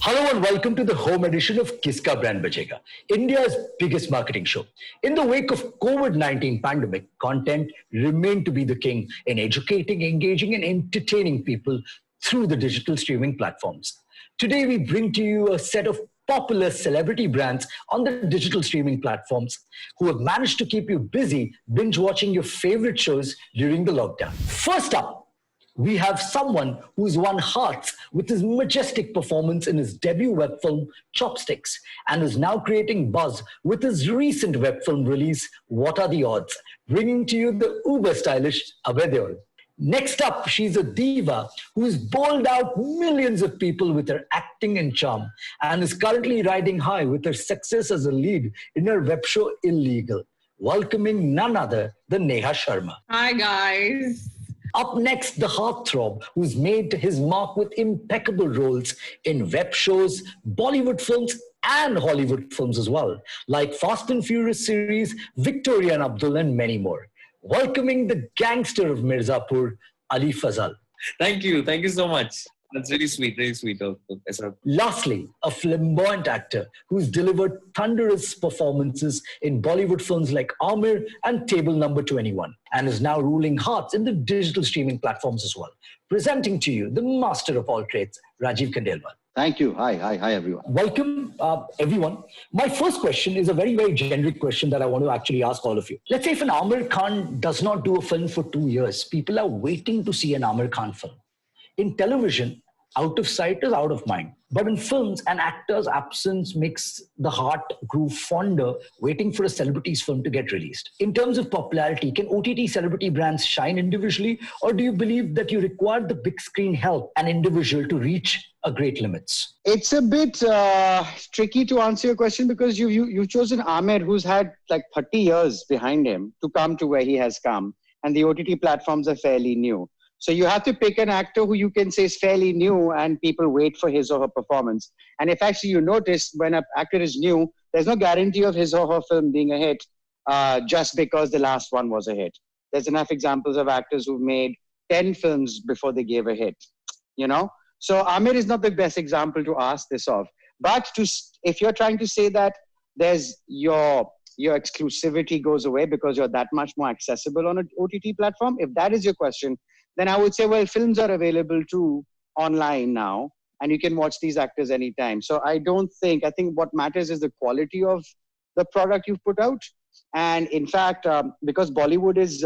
Hello and welcome to the home edition of Kiska Brand Bajega, India's biggest marketing show. In the wake of COVID-19 pandemic, content remained to be the king in educating, engaging and entertaining people through the digital streaming platforms. Today we bring to you a set of popular celebrity brands on the digital streaming platforms who have managed to keep you busy binge watching your favorite shows during the lockdown. First up, we have someone who's won hearts with his majestic performance in his debut web film, Chopsticks, and is now creating buzz with his recent web film release, What Are the Odds, bringing to you the uber stylish Abhay Deol. Next up, she's a diva who's bowled out millions of people with her acting and charm and is currently riding high with her success as a lead in her web show, Illegal, welcoming none other than Neha Sharma. Hi, guys. Up next, the heartthrob who's made his mark with impeccable roles in web shows, Bollywood films, and Hollywood films as well, like Fast and Furious series, Victoria and Abdul, and many more. Welcoming the gangster of Mirzapur, Ali Fazal. Thank you. Thank you so much. That's really sweet of Esra. Lastly, a flamboyant actor who's delivered thunderous performances in Bollywood films like Amir and Table Number 21, and is now ruling hearts in the digital streaming platforms as well. Presenting to you the master of all trades, Rajiv Khandelwal. Thank you. Hi, everyone. Welcome, everyone. My first question is a very, very generic question that I want to actually ask all of you. Let's say if an Amir Khan does not do a film for 2 years, people are waiting to see an Amir Khan film. In television, out of sight is out of mind. But in films, an actor's absence makes the heart grow fonder, waiting for a celebrity's film to get released. In terms of popularity, can OTT celebrity brands shine individually, or do you believe that you require the big screen help an individual to reach a great limits? It's a bit tricky to answer your question because you've chosen Amir, who's had like 30 years behind him to come to where he has come, and the OTT platforms are fairly new. So you have to pick an actor who you can say is fairly new and people wait for his or her performance. And if actually you notice when an actor is new, there's no guarantee of his or her film being a hit just because the last one was a hit. There's enough examples of actors who've made 10 films before they gave a hit, you know? So Amir is not the best example to ask this of. But if you're trying to say that there's your exclusivity goes away because you're that much more accessible on an OTT platform, if that is your question, then I would say, well, films are available too online now, and you can watch these actors anytime. So I think what matters is the quality of the product you've put out. And in fact, because Bollywood is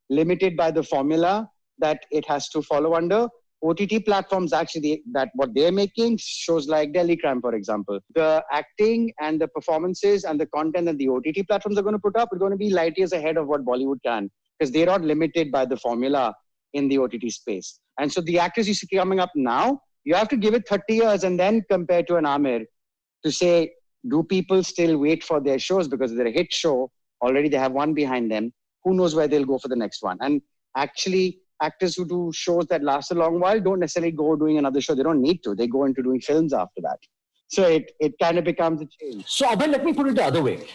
limited by the formula that it has to follow under, OTT platforms actually, that what they're making, shows like Delhi Crime, for example. The acting and the performances and the content that the OTT platforms are going to put up is going to be light years ahead of what Bollywood can, because they're not limited by the formula in the OTT space. And so the actors you see coming up now, you have to give it 30 years and then compare to an Amir to say, do people still wait for their shows because they're a hit show? Already they have one behind them. Who knows where they'll go for the next one? And actually, actors who do shows that last a long while don't necessarily go doing another show. They don't need to. They go into doing films after that. So it kind of becomes a change. So Abhay, let me put it the other way.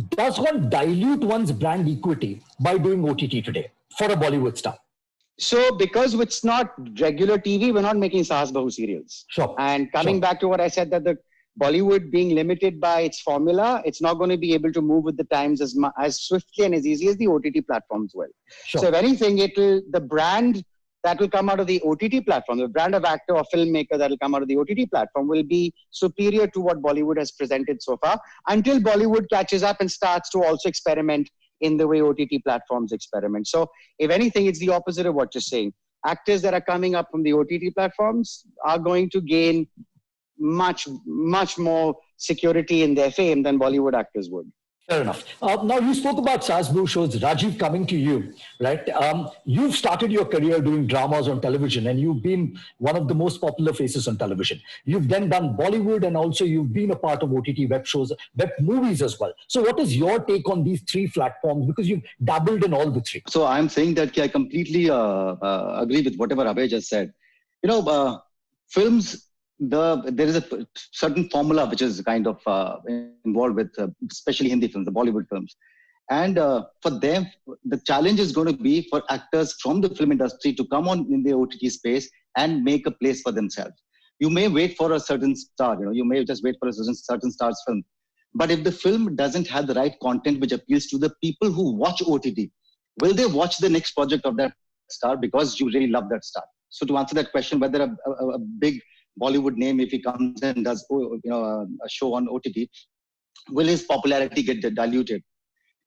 Does one dilute one's brand equity by doing OTT today for a Bollywood star? So because it's not regular TV, we're not making Saas Bahu serials. Sure. And coming back to what I said, that the Bollywood being limited by its formula, it's not going to be able to move with the times as swiftly and as easy as the OTT platforms will. Sure. So if anything, the brand that will come out of the OTT platform, the brand of actor or filmmaker that will come out of the OTT platform will be superior to what Bollywood has presented so far, until Bollywood catches up and starts to also experiment in the way OTT platforms experiment. So if anything, it's the opposite of what you're saying. Actors that are coming up from the OTT platforms are going to gain much more security in their fame than Bollywood actors would. Fair enough. Now, you spoke about Saas Bahu shows. Rajiv, coming to you, right? You've started your career doing dramas on television, and you've been one of the most popular faces on television. You've then done Bollywood, and also you've been a part of OTT web shows, web movies as well. So what is your take on these three platforms? Because you've dabbled in all the three. So I'm saying that I completely agree with whatever Abhay just said. Films, there is a certain formula which is kind of involved with especially Hindi films, the Bollywood films. And for them, the challenge is going to be for actors from the film industry to come on in the OTT space and make a place for themselves. You may wait for a certain star, you may just wait for a certain star's film. But if the film doesn't have the right content which appeals to the people who watch OTT, will they watch the next project of that star because you really love that star? So to answer that question, whether a big Bollywood name, if he comes and does a show on OTT, will his popularity get diluted?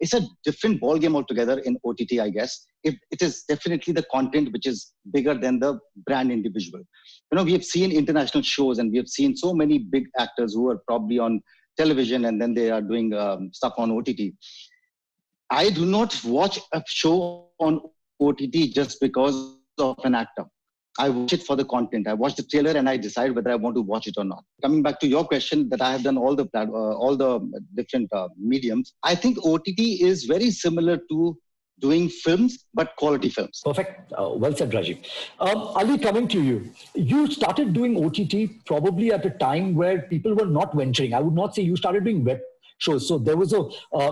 It's a different ball game altogether in OTT, I guess. It is definitely the content which is bigger than the brand individual. We have seen international shows and we have seen so many big actors who are probably on television and then they are doing stuff on OTT. I do not watch a show on OTT just because of an actor. I watch it for the content. I watch the trailer and I decide whether I want to watch it or not. Coming back to your question, that I have done all the different mediums. I think OTT is very similar to doing films, but quality films. Perfect. Well said, Rajiv. Ali, coming to you. You started doing OTT probably at a time where people were not venturing. I would not say you started doing web shows. So there was a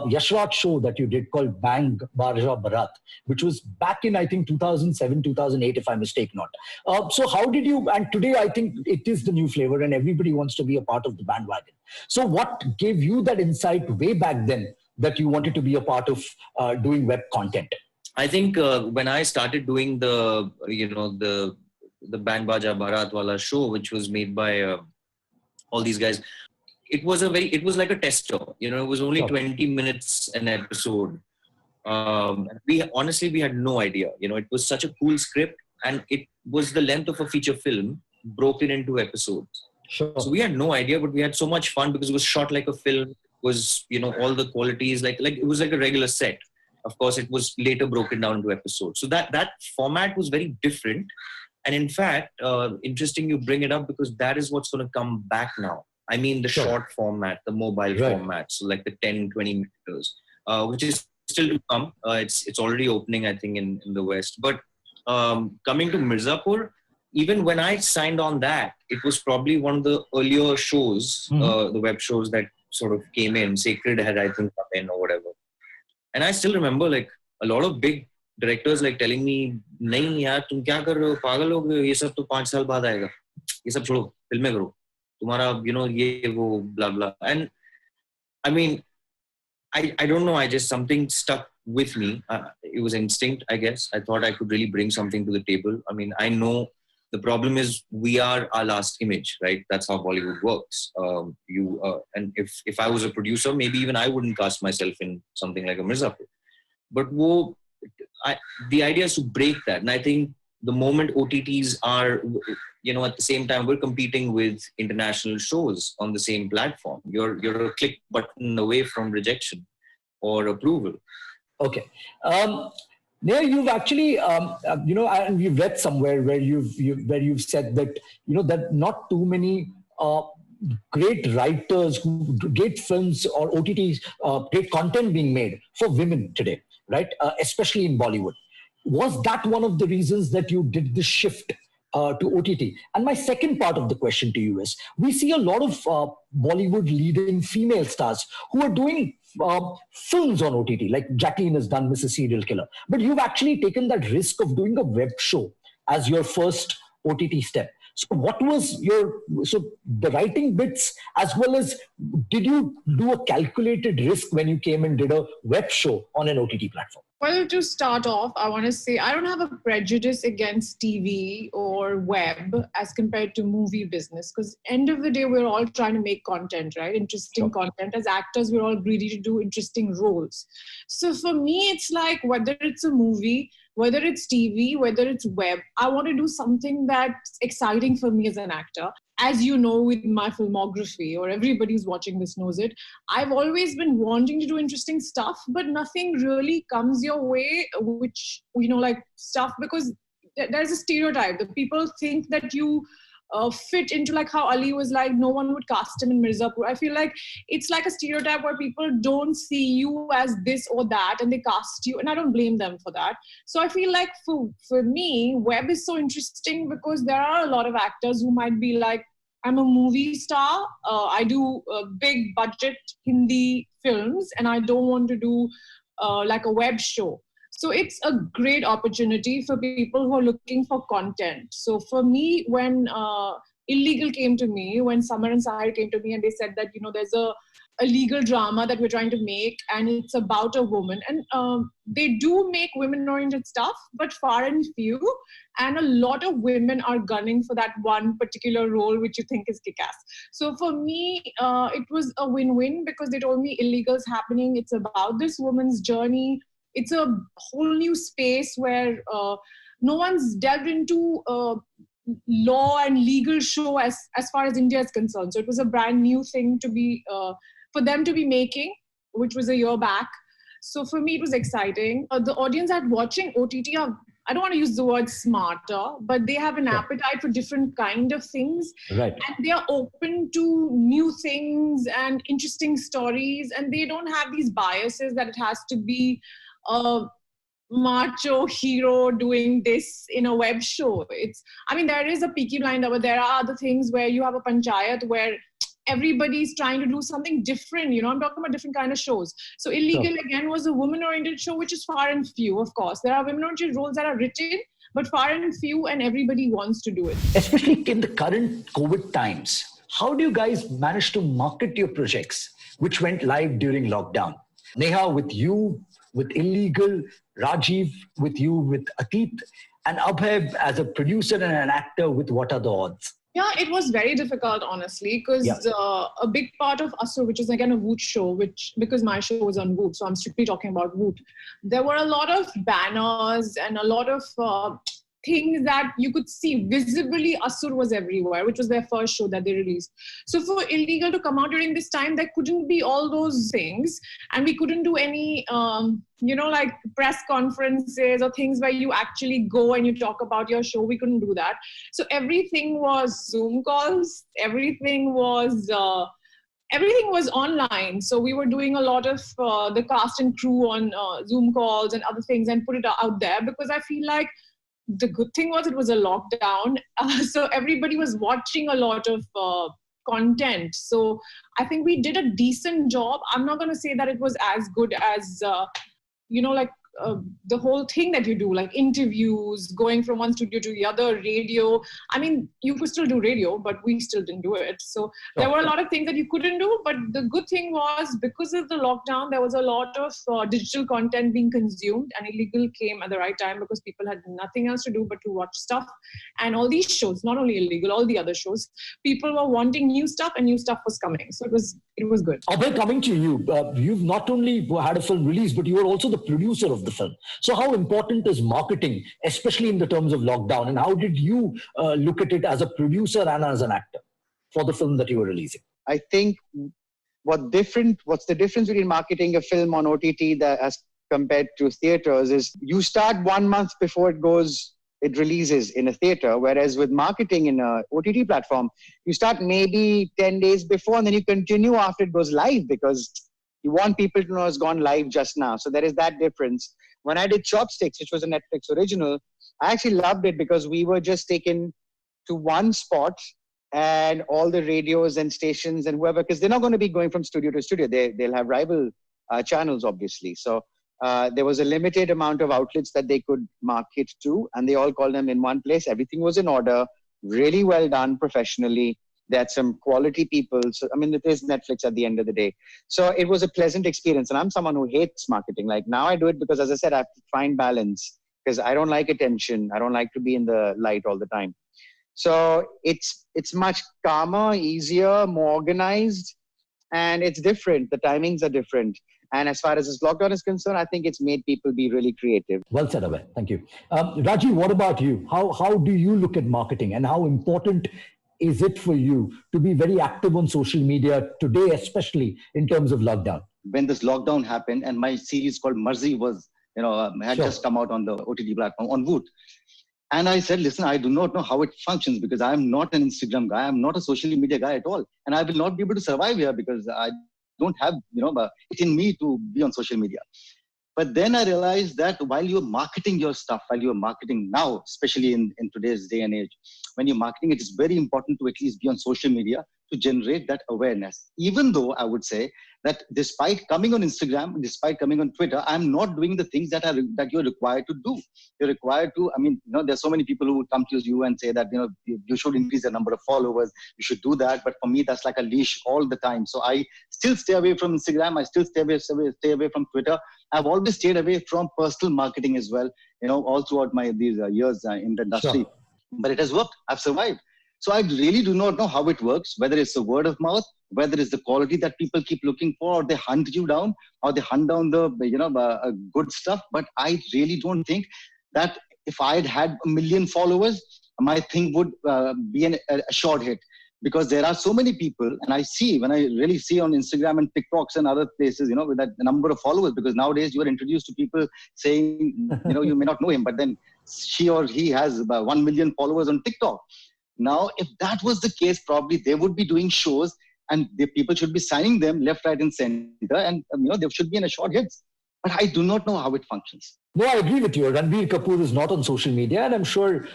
Yash Raj show that you did called Bang Baja Bharat, which was back in, I think, 2007, 2008, if I mistake not. So how did you, and today I think it is the new flavor and everybody wants to be a part of the bandwagon. So what gave you that insight way back then that you wanted to be a part of doing web content? I think when I started doing the Band Baja Bharat wala show, which was made by all these guys, it was like a test show. It was only 20 minutes an episode. We had no idea. It was such a cool script, and it was the length of a feature film broken into episodes. Sure. So we had no idea, but we had so much fun because it was shot like a film. It was, all the qualities like it was like a regular set. Of course, it was later broken down into episodes. So that format was very different. And in fact, interesting you bring it up because that is what's going to come back now. I mean, the short format, the mobile format, so like the 10, 20 meters, which is still to come. It's already opening, I think, in the West. But coming to Mirzapur, even when I signed on that, it was probably one of the earlier shows, the web shows that sort of came in. Sacred had, I think, come in or whatever. And I still remember like a lot of big directors like telling me, "Nahi yaar, tum kya kar rahe ho? Pagal ho gaye? Ye sab to 5 saal baad aayega. Ye sab chodo, filme karo. Tumhara, ye wo, blah blah." And I mean, I don't know. I just something stuck with me. It was instinct, I guess. I thought I could really bring something to the table. I mean, I know the problem is we are our last image, right? That's how Bollywood works. And if I was a producer, maybe even I wouldn't cast myself in something like a Mirzapur. But the idea is to break that. And I think the moment OTTs are, at the same time, we're competing with international shows on the same platform. You're a click button away from rejection or approval. Okay. Neha, you've actually, and we've read somewhere where you've said that, that not too many great writers, great films or OTTs, great content being made for women today, right? Especially in Bollywood. Was that one of the reasons that you did this shift to OTT? And my second part of the question to you is, we see a lot of Bollywood leading female stars who are doing films on OTT, like Jacqueline has done Mrs. Serial Killer. But you've actually taken that risk of doing a web show as your first OTT step. So what was the writing bits, as well as did you do a calculated risk when you came and did a web show on an OTT platform? Well, to start off, I want to say I don't have a prejudice against TV or web as compared to movie business, because end of the day, we're all trying to make content, right? Interesting content. As actors, we're all greedy to do interesting roles. So for me, it's like whether it's a movie, whether it's TV, whether it's web, I want to do something that's exciting for me as an actor. As you know, with my filmography, or everybody who's watching this knows it, I've always been wanting to do interesting stuff, but nothing really comes your way, which, like stuff, because there's a stereotype that people think that you fit into, like how Ali was like, no one would cast him in Mirzapur. I feel like it's like a stereotype where people don't see you as this or that and they cast you, and I don't blame them for that. So I feel like for me, web is so interesting because there are a lot of actors who might be like, I'm a movie star, I do big budget Hindi films, and I don't want to do like a web show. So it's a great opportunity for people who are looking for content. So for me, when Illegal came to me, when Samar and Sahir came to me and they said that, there's a legal drama that we're trying to make and it's about a woman. And they do make women-oriented stuff, but far and few. And a lot of women are gunning for that one particular role which you think is kick-ass. So for me, it was a win-win because they told me illegal's happening. It's about this woman's journey. It's a whole new space where no one's delved into law and legal show as far as India is concerned. So it was a brand new thing to be for them to be making, which was a year back. So for me, it was exciting. The audience that watching OTT are, I don't want to use the word smarter, but they have an appetite for different kind of things. Right. And they are open to new things and interesting stories. And they don't have these biases that it has to be a macho hero doing this in a web show. There is a Peaky Blinder, but there are other things where you have a panchayat where everybody's trying to do something different. I'm talking about different kind of shows. So Illegal again was a woman-oriented show, which is far and few, of course. There are women-oriented roles that are written, but far and few, and everybody wants to do it. Especially in the current COVID times, how do you guys manage to market your projects, which went live during lockdown? Neha, with you, with Illegal, Rajiv, with you, with Atit, and Abhay as a producer and an actor with What Are the Odds? Yeah, it was very difficult, honestly, because a big part of Asur, which is again a Voot show, because my show was on Voot, so I'm strictly talking about Voot. There were a lot of banners and a lot of things that you could see visibly. Asur was everywhere, which was their first show that they released. So for Illegal to come out during this time, there couldn't be all those things, and we couldn't do any like press conferences or things where you actually go and you talk about your show. We couldn't do that. So everything was Zoom calls. Everything was online. So we were doing a lot of the cast and crew on Zoom calls and other things and put it out there, because I feel like the good thing was it was a lockdown. So everybody was watching a lot of content. So I think we did a decent job. I'm not going to say that it was as good as, the whole thing that you do, like interviews, going from one studio to the other, radio. You could still do radio, but we still didn't do it. So there were a lot of things that you couldn't do. But the good thing was, because of the lockdown, there was a lot of digital content being consumed, and Illegal came at the right time because people had nothing else to do but to watch stuff. And all these shows, not only Illegal, all the other shows, people were wanting new stuff, and new stuff was coming. So it was good. Abhay, coming to you, you've not only had a film release, but you were also the producer of the film. So how important is marketing, especially in the terms of lockdown? And how did you look at it as a producer and as an actor for the film that you were releasing? I think what's the difference between marketing a film on OTT as compared to theaters is you start 1 month before it releases in a theater, whereas with marketing in a OTT platform, you start maybe 10 days before, and then you continue after it goes live, because you want people to know it's gone live just now. So there is that difference. When I did Chopsticks, which was a Netflix original, I actually loved it because we were just taken to one spot, and all the radios and stations and whoever, because they're not going to be going from studio to studio. They'll have rival channels, obviously. So there was a limited amount of outlets that they could market to, and they all called them in one place. Everything was in order, really well done professionally. They had some quality people. So, it is Netflix at the end of the day. So it was a pleasant experience. And I'm someone who hates marketing. Like, now I do it because, as I said, I have to find balance, because I don't like attention. I don't like to be in the light all the time. So it's much calmer, easier, more organized, and it's different. The timings are different. And as far as this lockdown is concerned, I think it's made people be really creative. Well said, Abhay. Thank you. Rajiv, what about you? How do you look at marketing, and how important is it for you to be very active on social media today, especially in terms of lockdown? When this lockdown happened, and my series called Marzi had just come out on the OTT platform on Voot. And I said, listen, I do not know how it functions, because I'm not an Instagram guy. I'm not a social media guy at all. And I will not be able to survive here because I don't have, it in me to be on social media. But then I realized that while you're marketing your stuff, while you're marketing now, especially in today's day and age, when you're marketing, it is very important to at least be on social media to generate that awareness. Even though I would say that despite coming on Instagram, despite coming on Twitter, I'm not doing the things that you're required to do. You're required to, there's so many people who would come to you and say that, you should increase the number of followers, you should do that. But for me, that's like a leash all the time. So I still stay away from Instagram. I still stay away from Twitter. I've always stayed away from personal marketing as well, all throughout these years in the industry. Sure. But it has worked. I've survived. So I really do not know how it works, whether it's the word of mouth, whether it's the quality that people keep looking for, or they hunt you down, or they hunt down the good stuff. But I really don't think that if I had 1 million followers, my thing would be a short hit. Because there are so many people, and when I really see on Instagram and TikToks and other places, with that number of followers, because nowadays you are introduced to people saying, you may not know him, but then she or he has about 1 million followers on TikTok. Now, if that was the case, probably they would be doing shows and the people should be signing them left, right, and center. And, they should be in a short hits. But I do not know how it functions. No, I agree with you. Ranbir Kapoor is not on social media, and I'm sure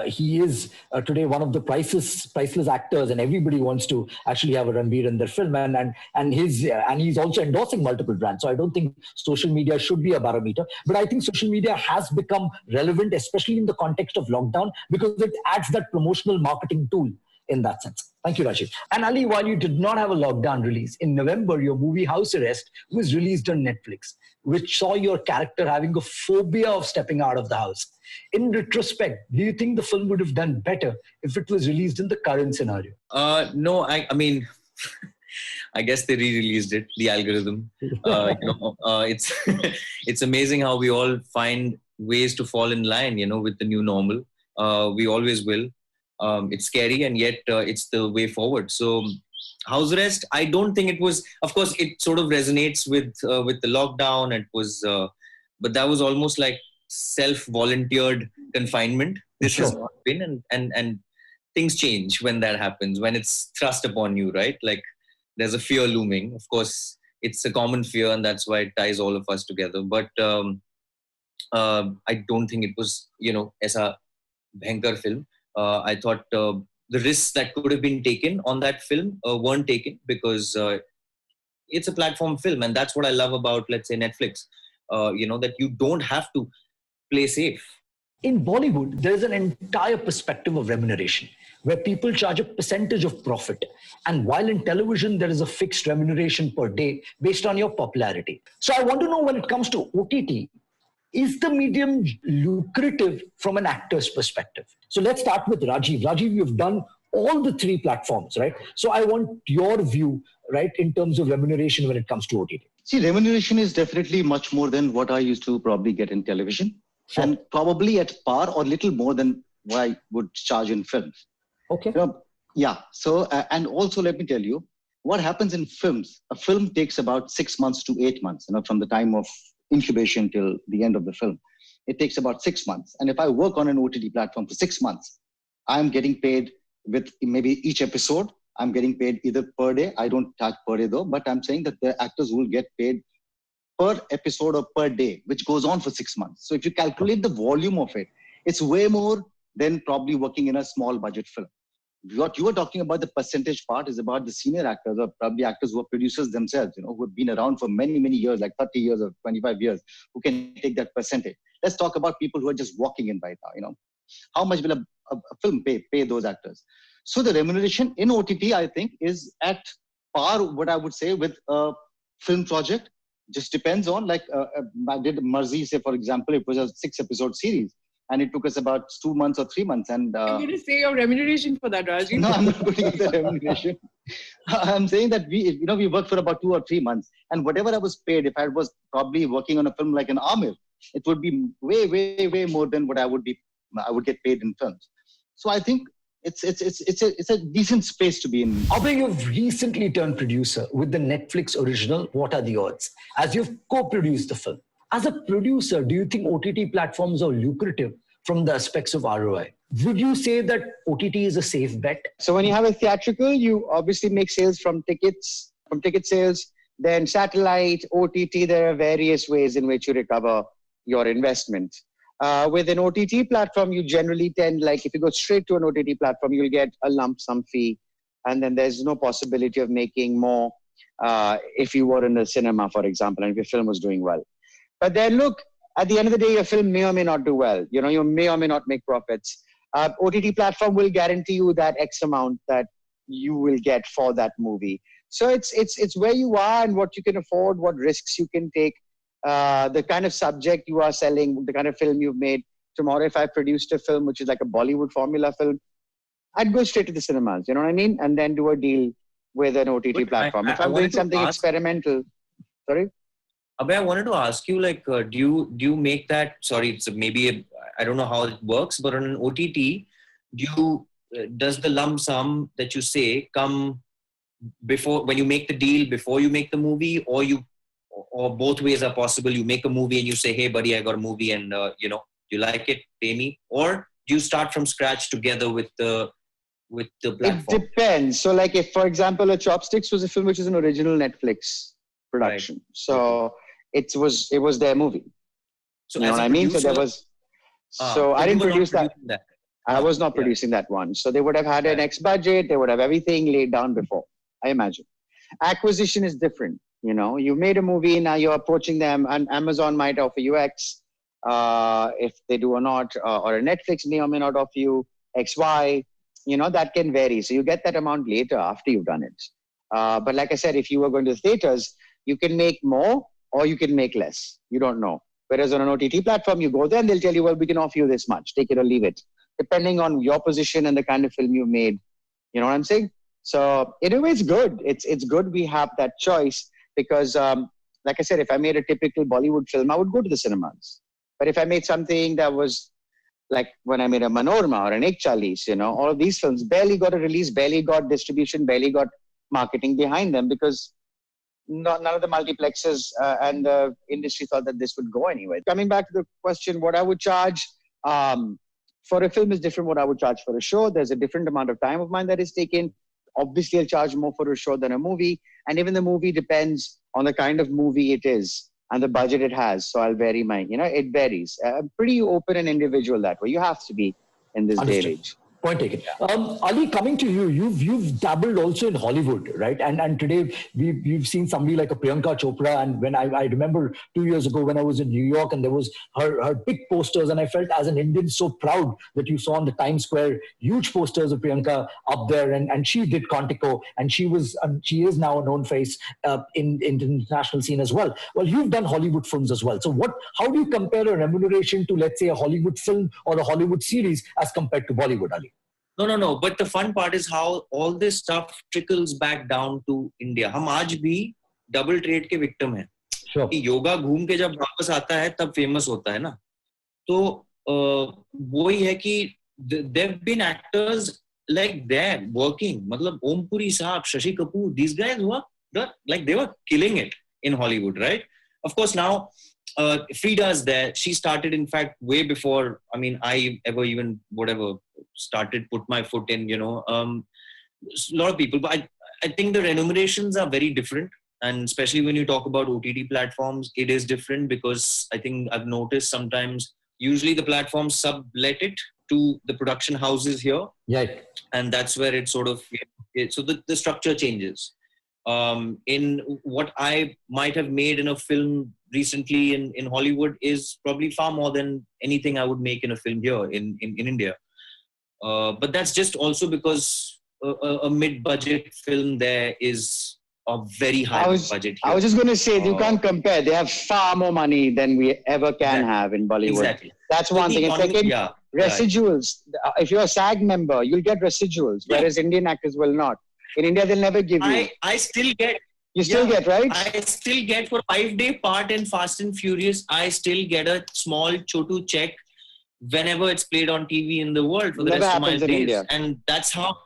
he is today one of the priceless actors, and everybody wants to actually have a Ranbir in their film, and he's also endorsing multiple brands. So I don't think social media should be a barometer, but I think social media has become relevant, especially in the context of lockdown, because it adds that promotional marketing tool in that sense. Thank you, Rajiv. And Ali, while you did not have a lockdown release, in November, your movie House Arrest was released on Netflix, which saw your character having a phobia of stepping out of the house. In retrospect, do you think the film would have done better if it was released in the current scenario? No, I mean, I guess they re-released it, the algorithm. It's it's amazing how we all find ways to fall in line, with the new normal. We always will. It's scary, and yet it's the way forward. So House Arrest, I don't think it was, of course, it sort of resonates with the lockdown. It was, but that was almost like self-volunteered confinement. This Sure. has not been, and things change when that happens, when it's thrust upon you, right? Like there's a fear looming. Of course, it's a common fear, and that's why it ties all of us together. But I don't think it was, as a bhankar film. I thought the risks that could have been taken on that film weren't taken, because it's a platform film. And that's what I love about, let's say, Netflix, that you don't have to play safe. In Bollywood, there is an entire perspective of remuneration where people charge a percentage of profit. And while in television, there is a fixed remuneration per day based on your popularity. So I want to know, when it comes to OTT, is the medium lucrative from an actor's perspective? So let's start with Rajiv. Rajiv, you've done all the 3 platforms, right? So I want your view, right, in terms of remuneration when it comes to OTT. See, remuneration is definitely much more than what I used to probably get in television. Sure. And probably at par or little more than what I would charge in films. Okay. Yeah. So, and also let me tell you, what happens in films, a film takes about 6 months to 8 months, from the time of incubation till the end of the film. It takes about 6 months. And if I work on an OTT platform for 6 months, I'm getting paid with maybe each episode. I'm getting paid either per day. I don't charge per day though, but I'm saying that the actors will get paid per episode or per day, which goes on for 6 months. So if you calculate the volume of it, it's way more than probably working in a small budget film. What you were talking about, the percentage part, is about the senior actors, or probably actors who are producers themselves, who have been around for many, many years, like 30 years or 25 years, who can take that percentage. Let's talk about people who are just walking in right now, How much will a film pay those actors? So the remuneration in OTT, I think, is at par, what I would say, with a film project. Just depends on, like, I did Marzi, say, for example, it was a 6-episode series. And it took us about 2 months or 3 months. And I'm going to say your remuneration for that, Rajiv. no, I'm not going to give the remuneration. I'm saying that we worked for about 2 or 3 months, and whatever I was paid, if I was probably working on a film like an Amir, it would be way, way, way more than what I would get paid in films. So I think it's a decent space to be in. Abhay, you've recently turned producer with the Netflix original What Are the Odds, as you've co-produced the film. As a producer, do you think OTT platforms are lucrative from the aspects of ROI? Would you say that OTT is a safe bet? So when you have a theatrical, you obviously make sales from ticket sales, then satellite, OTT. There are various ways in which you recover your investment. With an OTT platform, you generally tend, like if you go straight to an OTT platform, you'll get a lump sum fee. and then there's no possibility of making more if you were in the cinema, for example, and if your film was doing well. But then look, at the end of the day, your film may or may not do well. You know, you may or may not make profits. OTT platform will guarantee you that X amount that you will get for that movie. So it's where you are and what you can afford, what risks you can take, the kind of subject you are selling, the kind of film you've made. Tomorrow, if I produced a film which is like a Bollywood formula film, I'd go straight to the cinemas, you know what I mean? And then do a deal with an OTT platform. If I'm doing something experimental, sorry? Abhay, I wanted to ask you, like, do you make that? Sorry, it's maybe I don't know how it works, but on an OTT, does the lump sum that you say come before when you make the deal, before you make the movie, or both ways are possible? You make a movie and you say, "Hey, buddy, I got a movie, and you like it, pay me," or do you start from scratch together with the platform? It depends. So, like, if for example, a Chopsticks was a film which is an original Netflix production, right. So it was their movie. So you know what I mean? So there was. So I didn't produce that. I was not producing that one. So they would have had an X budget. They would have everything laid down before, I imagine. Acquisition is different. You know, you made a movie, now you're approaching them, and Amazon might offer you X, if they do or not, or a Netflix may or may not offer you XY. You know, that can vary. So you get that amount later after you've done it. But like I said, if you were going to the theaters, you can make more or you can make less. You don't know. Whereas on an OTT platform, you go there and they'll tell you, well, we can offer you this much. Take it or leave it. Depending on your position and the kind of film you've made. You know what I'm saying? So in a way, it's good. It's good we have that choice because, like I said, if I made a typical Bollywood film, I would go to the cinemas. But if I made something that was like when I made a Manorama or an Ek Chalis, you know, all of these films barely got a release, barely got distribution, barely got marketing behind them because none of the multiplexes and the industry thought that this would go anywhere. Coming back to the question, what I would charge for a film is different what I would charge for a show. There's a different amount of time of mine that is taken. Obviously, I'll charge more for a show than a movie. And even the movie depends on the kind of movie it is and the budget it has. So I'll vary mine. You know, it varies. I'm pretty open and individual that way. You have to be in this day and age. Point taken. Ali, coming to you, you've dabbled also in Hollywood, right? And today we've seen somebody like a Priyanka Chopra. And when I remember 2 years ago when I was in New York and there was her big posters, and I felt as an Indian so proud that you saw on the Times Square huge posters of Priyanka up there, and she did Quantico, and she is now a known face in the international scene as well. Well, you've done Hollywood films as well. So how do you compare a remuneration to, let's say, a Hollywood film or a Hollywood series as compared to Bollywood, Ali? No. But the fun part is how all this stuff trickles back down to India. हम आज भी double trade के victim हैं. Sure. कि योगा घूम के जब वापस आता है तब famous होता है ना. तो वो ही है कि there've been actors like that working. मतलब Om Puri साहब, Shashi Kapoor, these guys were like they were killing it in Hollywood, right? Of course now Frida's there. She started, in fact, way before, I mean, I ever even put my foot in, you know. A lot of people, but I think the remunerations are very different. And especially when you talk about OTT platforms, it is different because I think I've noticed sometimes, usually the platforms sublet it to the production houses here. Yeah. And that's where it sort of, so the structure changes. In what I might have made in a film recently in Hollywood is probably far more than anything I would make in a film here in India. But that's just also because a mid-budget film there is a very high budget here. I was just going to say, you can't compare. They have far more money than we ever can have in Bollywood. Exactly. That's one thing. And second, residuals. Right. If you're a SAG member, you'll get residuals, whereas Indian actors will not. In India, they'll never give you. I still get. You still get, right? I still get for a 5-day part in Fast and Furious. I still get a small chotu check whenever it's played on TV in the world for the rest of my days. India. And that's how.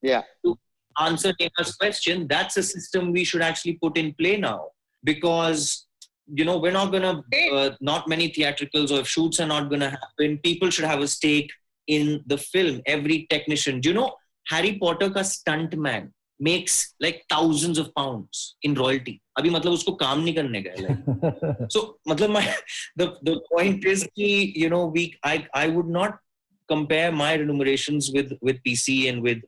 To answer Neha's question, that's a system we should actually put in play now, because you know we're not gonna not many theatricals or if shoots are not gonna happen. People should have a stake in the film. Every technician, do you know Harry Potter ka stunt man makes like thousands of pounds in royalty. Abhi matlab usko kaam nahi karne ka hai. So matlab the point is ki, you know, I would not compare my remunerations with PC and with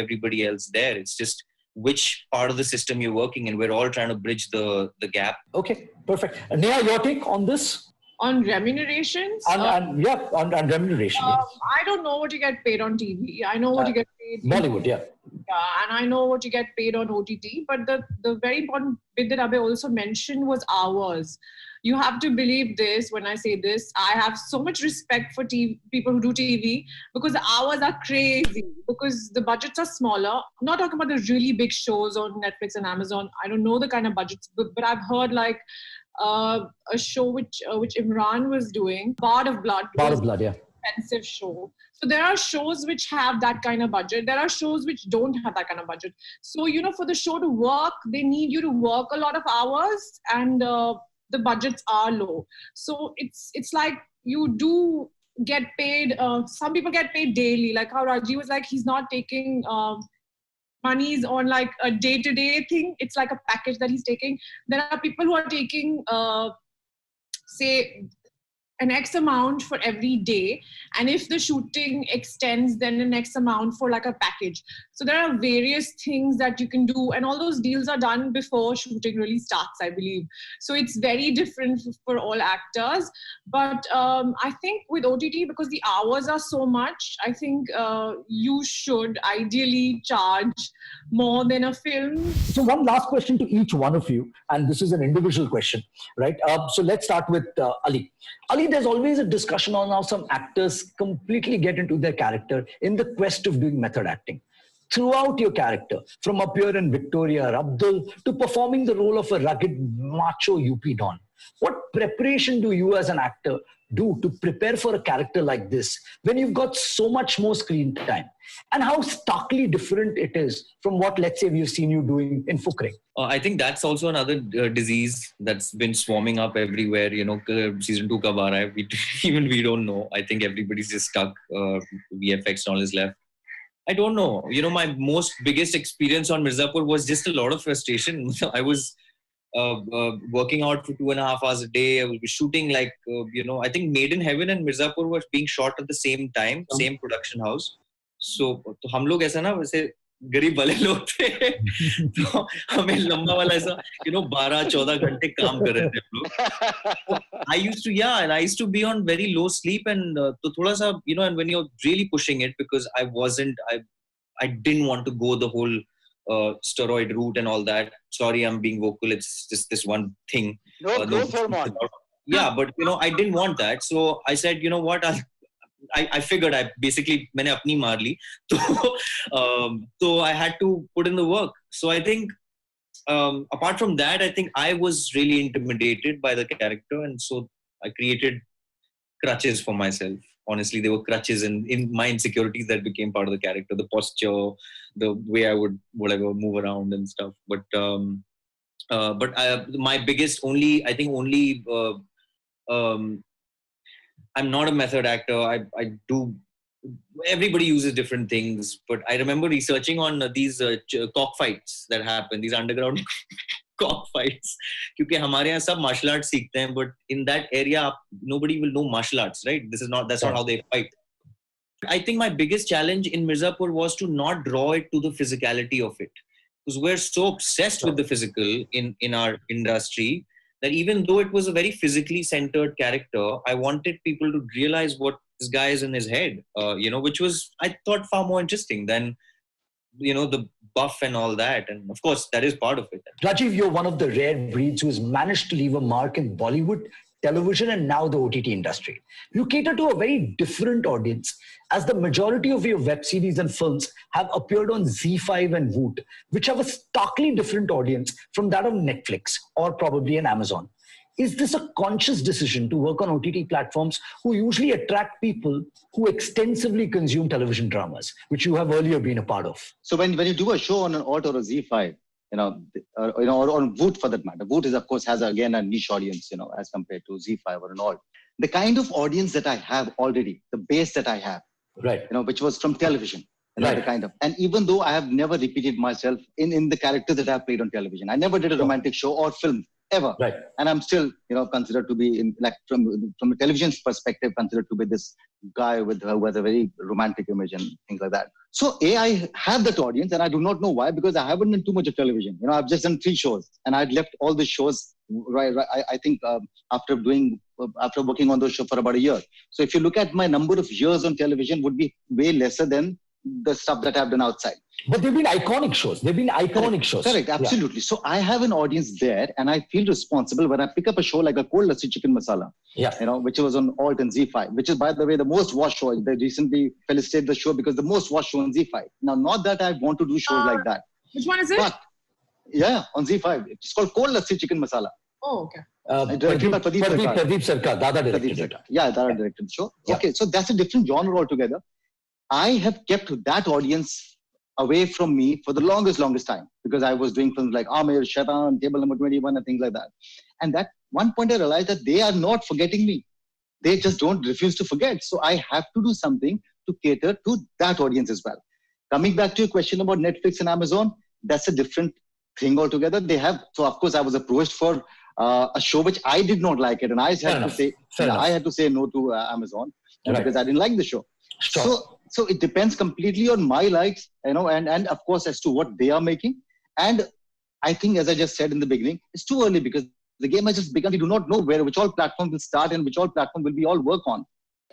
everybody else there. It's just which part of the system you're working in. We're all trying to bridge the gap. Okay, perfect. Neha, your take on this? On remunerations? On remuneration. Yes. I don't know what you get paid on TV. I know what you get paid. Bollywood, yeah. And I know what you get paid on OTT. But the very important bit that Abhay also mentioned was hours. You have to believe this when I say this. I have so much respect for people who do TV because the hours are crazy, because the budgets are smaller. I'm not talking about the really big shows on Netflix and Amazon. I don't know the kind of budgets, but I've heard like a show which Imran was doing, Bard of Blood. Bard of Blood, yeah. Expensive show. So there are shows which have that kind of budget. There are shows which don't have that kind of budget. So, for the show to work, they need you to work a lot of hours, and the budgets are low. So it's like you do get paid. Some people get paid daily, like how Rajiv was like, he's not taking monies on like a day-to-day thing. It's like a package that he's taking. There are people who are taking, say, an X amount for every day. And if the shooting extends, then an X amount for like a package. So there are various things that you can do. And all those deals are done before shooting really starts, I believe. So it's very different for all actors. But I think with OTT, because the hours are so much, I think you should ideally charge more than a film. So one last question to each one of you, and this is an individual question, right? So let's start with Ali. Ali, there's always a discussion on how some actors completely get into their character in the quest of doing method acting. Throughout your character, from up here in Victoria or Abdul to performing the role of a rugged macho UP Don, what preparation do you as an actor do to prepare for a character like this when you've got so much more screen time? And how starkly different it is from what, let's say, we've seen you doing in Fukre? I think that's also another disease that's been swarming up everywhere. Season 2 kab aa raha hai. Even we don't know. I think everybody's just stuck. VFX and all is left. I don't know. My biggest experience on Mirzapur was just a lot of frustration. I was working out for 2.5 hours a day. I was shooting like, I think Made in Heaven and Mirzapur were being shot at the same time, same production house. So हम लोग ऐसा ना वैसे गरीब वाले लोग थे तो हमें लंबा वाला ऐसा 12-14 घंटे काम कर रहे थे हम लोग. I used to be on very low sleep, and तो थोड़ा सा and when you're really pushing it, because I didn't want to go the whole steroid route and all that. Sorry, I'm being vocal. It's just this one thing. No growth hormone. Yeah, but I didn't want that. So I said, what? I figured मैंने अपनी मार ली. So I had to put in the work. So I think apart from that, I think I was really intimidated by the character, and so I created crutches for myself. Honestly, they were crutches in my insecurities that became part of the character, the posture, the way I would move around and stuff. But my biggest I'm not a method actor. I do. Everybody uses different things, but I remember researching on these cockfights that happen, these underground cockfights. Because हमारे यहाँ सब martial arts सीखते हैं, but in that area nobody will know martial arts, right? That's not how they fight. I think my biggest challenge in Mirzapur was to not draw it to the physicality of it, because we're so obsessed with the physical in our industry that even though it was a very physically centered character, I wanted people to realize what this guy is in his head, which was, I thought, far more interesting than, the buff and all that. And of course, that is part of it. Rajiv, you're one of the rare breeds who has managed to leave a mark in Bollywood, television, and now the OTT industry. You cater to a very different audience, as the majority of your web series and films have appeared on ZEE5 and Voot, which have a starkly different audience from that of Netflix or probably an Amazon. Is this a conscious decision to work on OTT platforms who usually attract people who extensively consume television dramas, which you have earlier been a part of? So when you do a show on an Alt or a ZEE5, or on Voot for that matter, Voot is, of course, has again a niche audience, as compared to ZEE5 or an Alt. The kind of audience that I have already, the base that I have, right, which was from television, right, the kind of, and even though I have never repeated myself in the characters that I have played on television, I never did a romantic show or film ever. Right. And I'm still, considered to be in, like, from a television's perspective, considered to be this guy with a very romantic image and things like that. So I have that audience, and I do not know why, because I haven't done too much of television. I've just done 3 shows, and I'd left all the shows. Right. I think after working on those shows for about a year. So if you look at my number of years on television, would be way lesser than the stuff that I've done outside. But they've been iconic shows. Correct, absolutely. Yeah. So I have an audience there, and I feel responsible when I pick up a show like a Cold Lassi Chicken Masala, which was on Alt and ZEE5, which is, by the way, the most watched show. They recently felicitate the show because the most watched show on ZEE5. Now, not that I want to do shows like that. Which one is it? But, on ZEE5. It's called Cold Lassi Chicken Masala. Oh, okay. Directed by Pradeep Sarkar. Dada directed it. Yeah, Dada directed the show. Yeah. Okay, so that's a different genre altogether. I have kept that audience away from me for the longest time, because I was doing films like Amir, Shaitan, Table Number 21 and things like that. And at one point I realized that they are not forgetting me. They just don't refuse to forget. So I have to do something to cater to that audience as well. Coming back to your question about Netflix and Amazon, that's a different thing altogether. So of course I was approached for a show which I did not like it, and I had to say no to Amazon because I didn't like the show. Sure. So it depends completely on my likes, and of course as to what they are making. And I think, as I just said in the beginning, it's too early because the game has just begun. We do not know which all platform will start and which all platform will we all work on.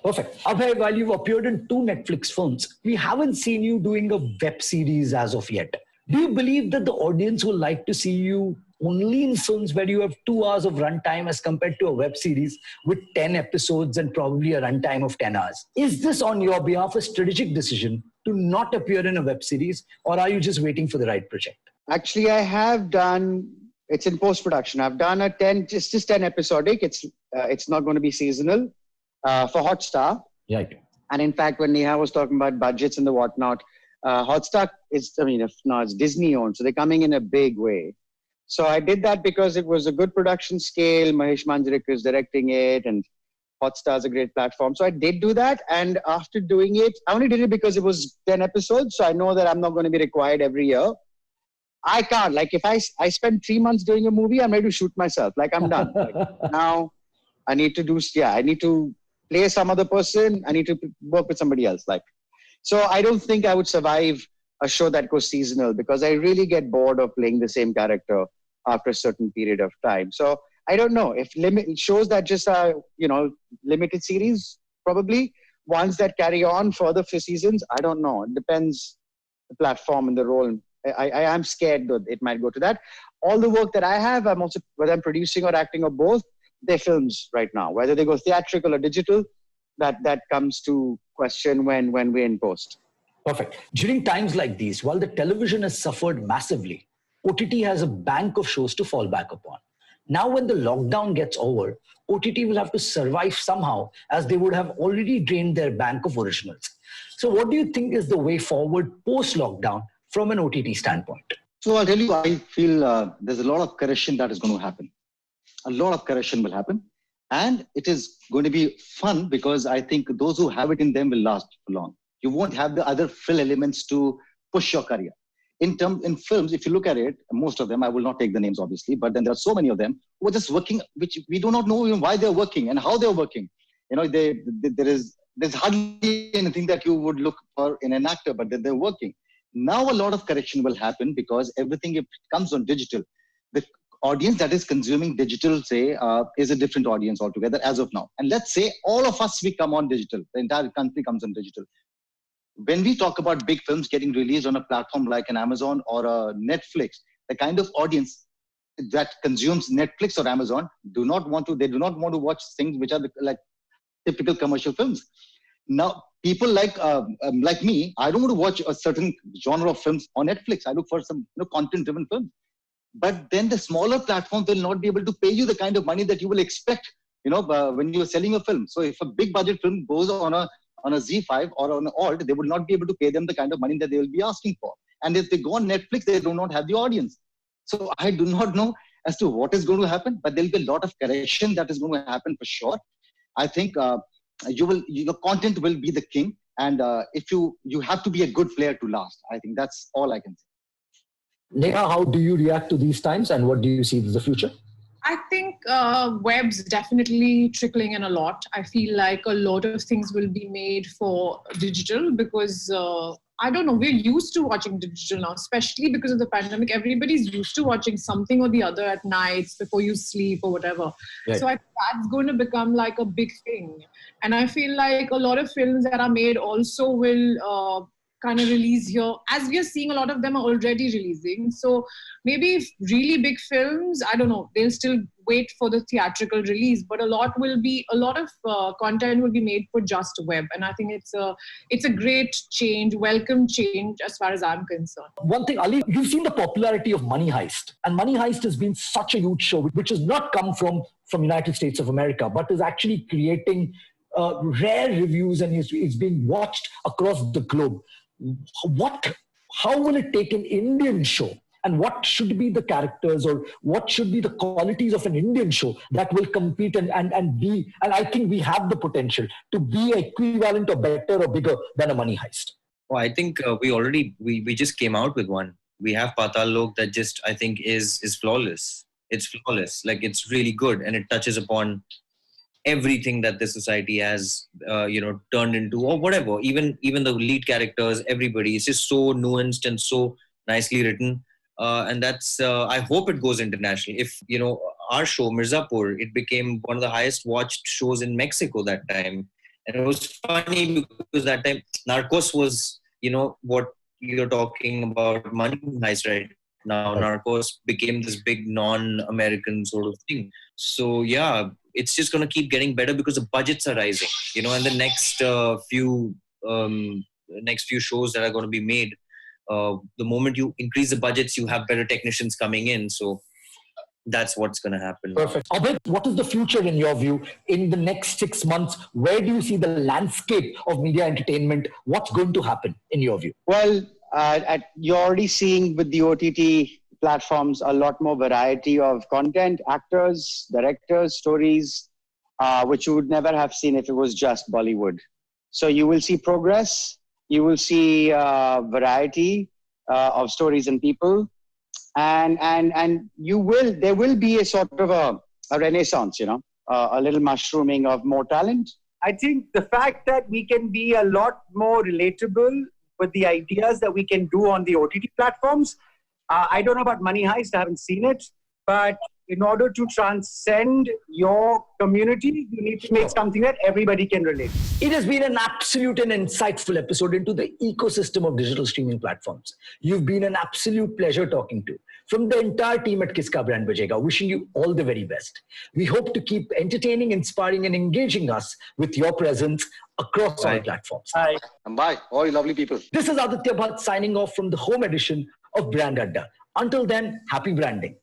Perfect. Abhay, while you've appeared in 2 Netflix films, we haven't seen you doing a web series as of yet. Do you believe that the audience will like to see you only in films where you have 2 hours of runtime as compared to a web series with 10 episodes and probably a runtime of 10 hours? Is this on your behalf a strategic decision to not appear in a web series, or are you just waiting for the right project? Actually, I have done, it's in post-production. I've done a 10 episodic. It's not going to be seasonal for Hotstar. Right. And in fact, when Neha was talking about budgets and the whatnot, Hotstar is, it's Disney owned, so they're coming in a big way. So I did that because it was a good production scale. Mahesh Manjrekar is directing it, and Hotstar is a great platform. So I did do that. And after doing it, I only did it because it was 10 episodes. So I know that I'm not going to be required every year. I can't. Like, if I spend 3 months doing a movie, I'm ready to shoot myself. Like, I'm done. Now I need to play some other person. I need to work with somebody else. So I don't think I would survive a show that goes seasonal, because I really get bored of playing the same character after a certain period of time. So I don't know if shows that just are, limited series, probably ones that carry on further for seasons. I don't know. It depends the platform and the role. I am scared that it might go to that. All the work that I have, whether I'm producing or acting or both, they're films right now. Whether they go theatrical or digital, that comes to question when we're in post. Perfect. During times like these, while the television has suffered massively, OTT has a bank of shows to fall back upon. Now, when the lockdown gets over, OTT will have to survive somehow, as they would have already drained their bank of originals. So what do you think is the way forward post-lockdown from an OTT standpoint? So I'll tell you, I feel there's a lot of correction that is going to happen. A lot of correction will happen. And it is going to be fun, because I think those who have it in them will last for long. You won't have the other fill elements to push your career. In films, if you look at it, most of them, I will not take the names obviously, but then there are so many of them who are just working, which we do not know even why they're working and how they're working. There's hardly anything that you would look for in an actor, but they're working. Now a lot of correction will happen, because everything comes on digital. The audience that is consuming digital, say, is a different audience altogether as of now. And let's say all of us, we come on digital. The entire country comes on digital. When we talk about big films getting released on a platform like an Amazon or a Netflix, the kind of audience that consumes Netflix or Amazon do not want to watch things which are like typical commercial films. Now, people like me, I don't want to watch a certain genre of films on Netflix. I look for some content-driven films. But then the smaller platforms will not be able to pay you the kind of money that you will expect, when you are selling a film. So if a big budget film goes on a ZEE5 or on Alt, they would not be able to pay them the kind of money that they will be asking for. And if they go on Netflix, they do not have the audience. So I do not know as to what is going to happen, but there will be a lot of correction that is going to happen for sure. I think your content will be the king, and if you have to be a good player to last. I think that's all I can say. Neha, how do you react to these times, and what do you see as the future? I think web's definitely trickling in a lot. I feel like a lot of things will be made for digital because I don't know, we're used to watching digital now, especially because of the pandemic. Everybody's used to watching something or the other at nights before you sleep or whatever. Right. So I think that's going to become like a big thing. And I feel like a lot of films that are made also will kind of release here, as we are seeing a lot of them are already releasing. So maybe if really big films, I don't know, they'll still wait for the theatrical release, but a lot of content will be made for just web. And I think it's a great change, welcome change as far as I'm concerned. One thing, Ali, you've seen the popularity of Money Heist, and Money Heist has been such a huge show, which has not come from United States of America, but is actually creating rare reviews, and it's being watched across the globe. How will it take an Indian show, and what should be the characters or what should be the qualities of an Indian show that will compete and I think we have the potential to be equivalent or better or bigger than a Money Heist. Well, I think we just came out with one. We have Patal Lok that just, I think, is flawless. It's flawless. Like, it's really good, and it touches upon everything that the society has turned into, or whatever. Even the lead characters, everybody, it's just so nuanced and so nicely written, and that's I hope it goes international. If our show Mirzapur, it became one of the highest watched shows in Mexico that time. And it was funny because that time Narcos was what you're talking about, Money Heist right now. Narcos became this big non-American sort of thing. So yeah, it's just going to keep getting better because the budgets are rising, and the next few shows that are going to be made, the moment you increase the budgets, you have better technicians coming in. So that's what's going to happen. Perfect. Abhay, what is the future in your view in the next 6 months? Where do you see the landscape of media entertainment? What's going to happen in your view? Well, you're already seeing with the OTT platforms a lot more variety of content, actors, directors, stories, which you would never have seen if it was just Bollywood. So you will see progress. You will see variety of stories and people. And there will be a sort of a renaissance, a little mushrooming of more talent. I think the fact that we can be a lot more relatable with the ideas that we can do on the OTT platforms. I don't know about Money Heist, I haven't seen it, but in order to transcend your community, you need to make something that everybody can relate. It has been an absolute and insightful episode into the ecosystem of digital streaming platforms. You've been an absolute pleasure talking to. From the entire team at Kiska Brand Bajega, wishing you all the very best. We hope to keep entertaining, inspiring, and engaging us with your presence across all platforms. Bye. And bye, all you lovely people. This is Aditya Bhatt signing off from the home edition of Brand Adda. Until then, happy branding.